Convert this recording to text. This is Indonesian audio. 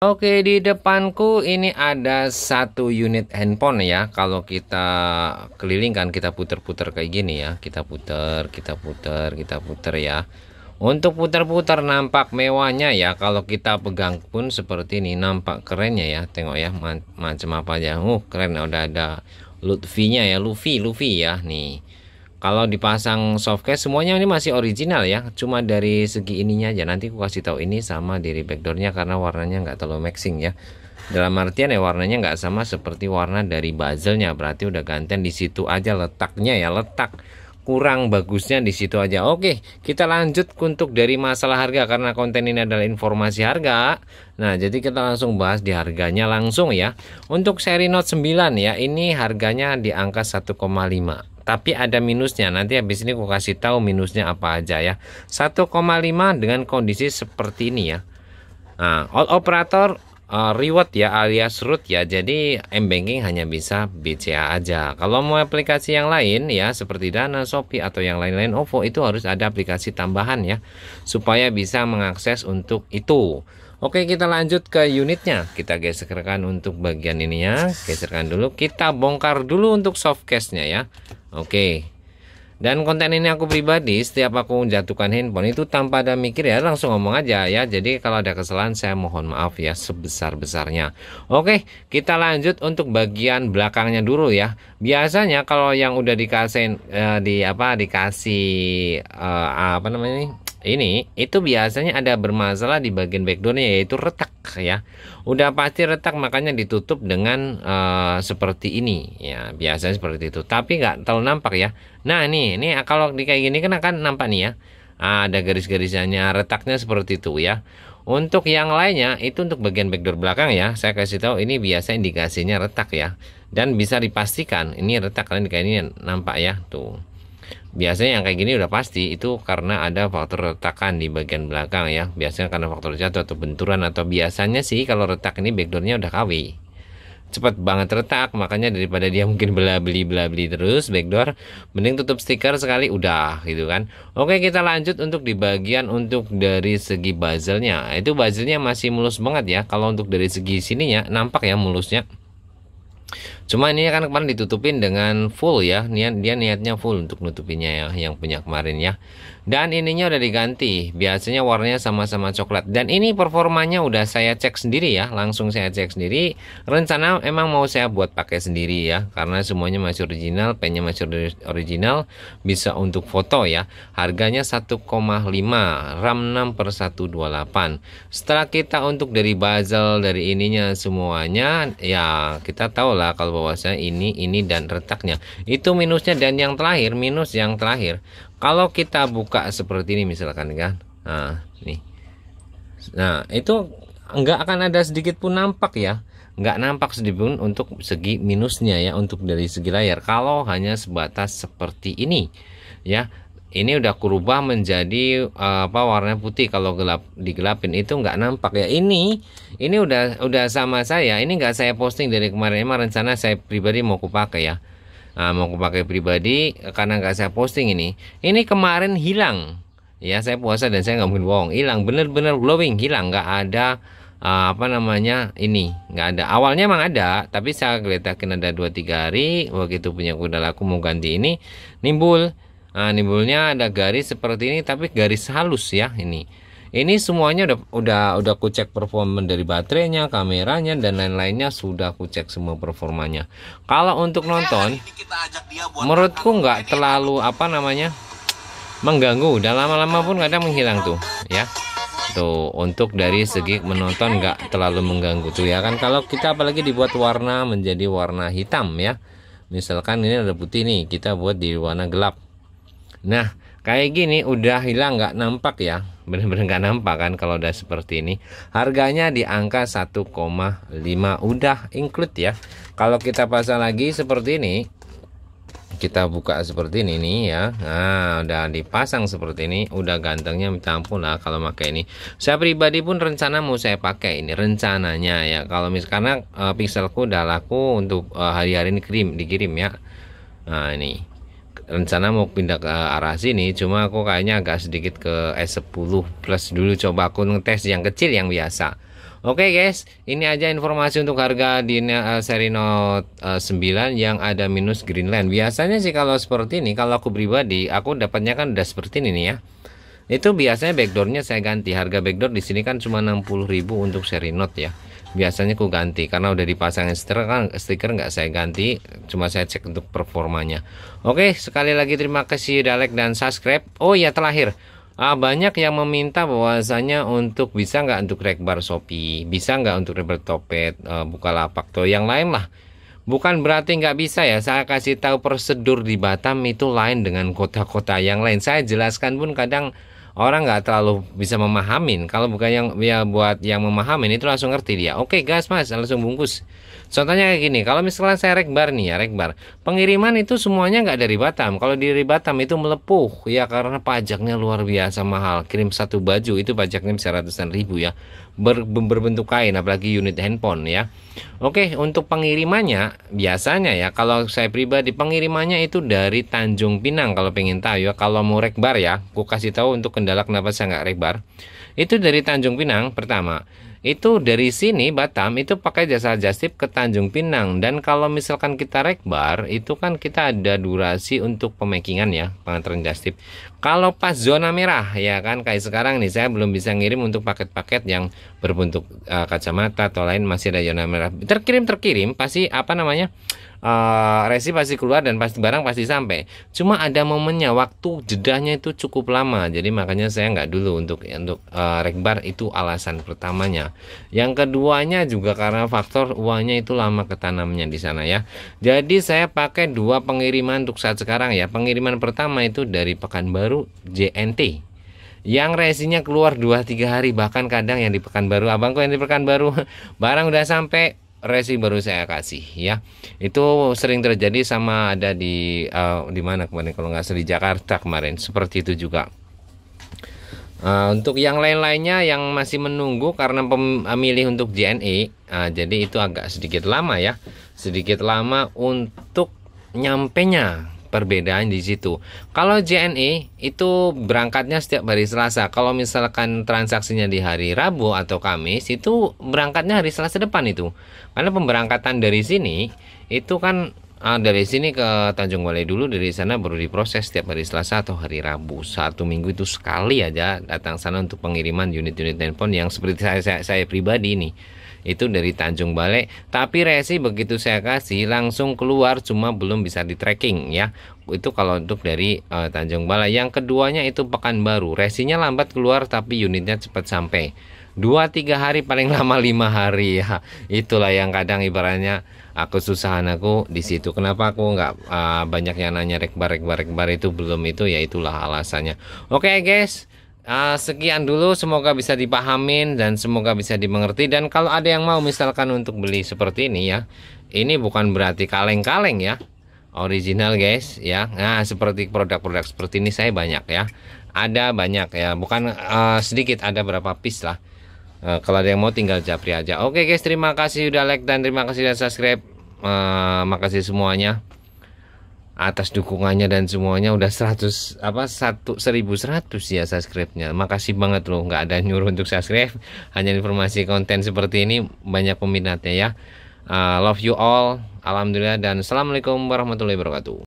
Oke, di depanku ini ada satu unit handphone ya. Kalau kita kelilingkan, kita puter-puter kayak gini ya. Kita puter, kita puter, kita puter ya. Untuk putar-putar nampak mewahnya ya. Kalau kita pegang pun seperti ini, nampak kerennya ya. Tengok ya, macam apa aja. Keren. Udah ada Lutfi-nya ya, Luffy ya. Nih. Kalau dipasang softcase semuanya ini masih original ya. Cuma dari segi ininya aja. Nanti aku kasih tahu ini sama dari backdoornya karena warnanya nggak terlalu matching ya. Dalam artian ya warnanya nggak sama seperti warna dari bezelnya. Berarti udah gantian di situ aja letaknya ya, letak kurang bagusnya di situ aja. Oke, kita lanjut untuk dari masalah harga karena konten ini adalah informasi harga. Nah, jadi kita langsung bahas di harganya langsung ya. Untuk seri Note 9 ya, ini harganya di angka 1,5. Tapi ada minusnya. Nanti habis ini aku kasih tahu minusnya apa aja ya. 1,5 dengan kondisi seperti ini ya. Nah, all operator reward ya alias root ya. Jadi m-banking hanya bisa BCA aja. Kalau mau aplikasi yang lain ya seperti Dana, Shopee atau yang lain-lain OVO itu harus ada aplikasi tambahan ya supaya bisa mengakses untuk itu. Oke, kita lanjut ke unitnya. Kita geserkan untuk bagian ininya. Geserkan dulu. Kita bongkar dulu untuk softcase-nya ya. Oke. Dan konten ini aku pribadi setiap aku menjatuhkan handphone itu tanpa ada mikir ya langsung ngomong aja ya. Jadi kalau ada kesalahan saya mohon maaf ya sebesar-besarnya. Oke, kita lanjut untuk bagian belakangnya dulu ya. Biasanya kalau yang udah dikasih dikasih apa namanya ini itu biasanya ada bermasalah di bagian backdoornya yaitu retak ya. Udah pasti retak makanya ditutup dengan seperti ini ya, biasanya seperti itu tapi nggak terlalu nampak ya. Nah ini kalau di kayak gini kan akan nampak nih ya, ada garis-garisnya, retaknya seperti itu ya. Untuk yang lainnya itu untuk bagian backdoor belakang ya, saya kasih tahu ini biasa indikasinya retak ya, dan bisa dipastikan ini retak kalian kayak ini nampak ya tuh. Biasanya yang kayak gini udah pasti itu karena ada faktor retakan di bagian belakang ya. Biasanya karena faktor jatuh atau benturan atau biasanya sih kalau retak ini backdoornya udah KW. Cepat banget retak, makanya daripada dia mungkin bela beli terus backdoor, mending tutup stiker sekali udah gitu kan. Oke, kita lanjut untuk di bagian untuk dari segi bezelnya. Itu bezelnya masih mulus banget ya. Kalau untuk dari segi sininya nampak ya mulusnya. Cuma ini kan kemarin ditutupin dengan full ya. Dia niatnya full untuk nutupinnya ya, yang punya kemarin ya. Dan ininya udah diganti. Biasanya warnanya sama-sama coklat. Dan ini performanya udah saya cek sendiri ya. Langsung saya cek sendiri. Rencana emang mau saya buat pakai sendiri ya. Karena semuanya masih original, pennya masih original, bisa untuk foto ya. Harganya 1,5, RAM 6/128. Setelah kita untuk dari bezel dari ininya semuanya ya kita tahu lah kalau bahwasanya ini dan retaknya itu minusnya. Dan yang terakhir minus yang terakhir kalau kita buka seperti ini misalkan kan, nah nih, nah itu nggak akan ada sedikit pun nampak ya, nggak nampak sedikit pun untuk segi minusnya ya untuk dari segi layar kalau hanya sebatas seperti ini ya. Ini udah kurubah menjadi warna putih. Kalau digelapin itu nggak nampak ya. Ini udah sama saya. Ini nggak saya posting dari kemarin. Emang rencana saya pribadi mau kupakai ya. Nah, mau kupakai pribadi karena nggak saya posting ini. Ini kemarin hilang. Ya saya puasa dan saya nggak mungkin bohong. Hilang bener-bener glowing, hilang, nggak ada ini nggak ada. Awalnya emang ada, tapi saya geletakin ada 2-3 hari. Begitu punya kuda laku mau ganti ini nimbul. Nah, nimbulnya ada garis seperti ini tapi garis halus ya ini. Ini semuanya udah kucek performa dari baterainya, kameranya dan lain-lainnya sudah kucek semua performanya. Kalau untuk nonton menurutku nggak terlalu mengganggu dan lama-lama pun kadang menghilang tuh ya. Tuh untuk dari segi menonton nggak terlalu mengganggu tuh ya kan. Kalau kita apalagi dibuat warna menjadi warna hitam ya. Misalkan ini ada putih nih, kita buat di warna gelap. Nah kayak gini udah hilang nggak nampak ya, bener-bener nggak nampak kan kalau udah seperti ini. Harganya di angka 1,5 udah include ya. Kalau kita pasang lagi seperti ini, kita buka seperti ini nih ya. Nah udah dipasang seperti ini, udah gantengnya minta ampun lah kalau pakai ini. Saya pribadi pun rencana mau saya pakai ini rencananya ya. Kalau misalkan Pixelku udah laku untuk hari-hari ini dikirim ya. Nah ini rencana mau pindah ke arah sini, cuma aku kayaknya agak sedikit ke S10 Plus dulu, coba aku ngetes yang kecil yang biasa. Oke guys, ini aja informasi untuk harga di seri Note 9 yang ada minus Greenland. Biasanya sih kalau seperti ini, kalau aku pribadi, aku dapatnya kan udah seperti ini nih ya. Itu biasanya backdoornya saya ganti. Harga backdoor di sini kan cuma 60.000 untuk seri Note ya. Biasanya aku ganti karena udah dipasangin stiker nggak saya ganti, cuma saya cek untuk performanya. Oke, sekali lagi terima kasih udah like dan subscribe. Oh ya, terakhir. Banyak yang meminta bahwasanya untuk bisa nggak untuk Rekbar Shopee, bisa nggak untuk Rekbar Topet, Bukalapak atau yang lain lah. Bukan berarti nggak bisa ya. Saya kasih tahu prosedur di Batam itu lain dengan kota-kota yang lain. Saya jelaskan pun kadang orang nggak terlalu bisa memahamin. Kalau bukan yang ya buat yang memahamin itu langsung ngerti dia. Oke gas mas, langsung bungkus. Contohnya kayak gini, kalau misalnya saya Rekbar nih ya, Rekbar pengiriman itu semuanya nggak dari Batam. Kalau dari Batam itu melepuh ya karena pajaknya luar biasa mahal. Kirim satu baju itu pajaknya bisa ratusan ribu ya, berbentuk kain, apalagi unit handphone ya. Oke, untuk pengirimannya biasanya ya, kalau saya pribadi pengirimannya itu dari Tanjung Pinang. Kalau pengen tahu ya, kalau mau Rekbar ya, aku kasih tahu untuk kendala kenapa saya nggak Rekbar. Itu dari Tanjung Pinang pertama. Itu dari sini Batam itu pakai jasa jastip ke Tanjung Pinang. Dan kalau misalkan kita Rekbar itu kan kita ada durasi untuk pemakingan ya, pengantaran jastip. Kalau pas zona merah ya kan kayak sekarang nih, saya belum bisa ngirim untuk paket-paket yang berbentuk kacamata atau lain, masih ada zona merah. Terkirim pasti apa namanya, resi pasti keluar dan pasti barang pasti sampai. Cuma ada momennya, waktu jedahnya itu cukup lama. Jadi makanya saya nggak dulu untuk Rekbar, itu alasan pertamanya. Yang keduanya juga karena faktor uangnya itu lama ketanamnya di sana ya. Jadi saya pakai dua pengiriman untuk saat sekarang ya. Pengiriman pertama itu dari Pekanbaru JNT, yang resinya keluar 2-3 hari, bahkan kadang yang di Pekanbaru, abangku yang di Pekanbaru barang udah sampai, resi baru saya kasih ya. Itu sering terjadi, sama ada di mana kemarin, kalau nggak salah di Jakarta kemarin seperti itu juga. Untuk yang lain-lainnya yang masih menunggu karena pemilih untuk JNE, jadi itu agak sedikit lama ya, sedikit lama untuk nyampenya. Perbedaan di situ. Kalau JNE itu berangkatnya setiap hari Selasa. Kalau misalkan transaksinya di hari Rabu atau Kamis, itu berangkatnya hari Selasa depan itu. Karena pemberangkatan dari sini itu kan dari sini ke Tanjung Balai dulu, dari sana baru diproses setiap hari Selasa atau hari Rabu. 1 minggu itu sekali aja datang sana untuk pengiriman unit-unit handphone yang seperti saya pribadi ini. Itu dari Tanjung Balai, tapi resi begitu saya kasih langsung keluar, cuma belum bisa di tracking ya. Itu kalau untuk dari Tanjung Balai. Yang keduanya itu Pekanbaru, resinya lambat keluar tapi unitnya cepat sampai, 2-3 hari, paling lama 5 hari ya. Itulah yang kadang ibaratnya aku susahan aku di situ. Kenapa aku nggak banyak yang nanya Rekbar itu belum, itu ya itulah alasannya. Oke guys, sekian dulu, semoga bisa dipahamin dan semoga bisa dimengerti. Dan kalau ada yang mau misalkan untuk beli seperti ini ya, ini bukan berarti kaleng-kaleng ya, original guys ya. Nah seperti produk-produk seperti ini saya banyak ya, ada banyak ya, bukan sedikit, ada berapa piece lah. Kalau ada yang mau tinggal japri aja. Oke guys, terima kasih udah like dan terima kasih udah subscribe. Makasih semuanya atas dukungannya dan semuanya. Udah 1100 ya subscribe-nya. Makasih banget loh, nggak ada nyuruh untuk subscribe, hanya informasi konten seperti ini banyak peminatnya ya. Love you all, alhamdulillah, dan assalamualaikum warahmatullahi wabarakatuh.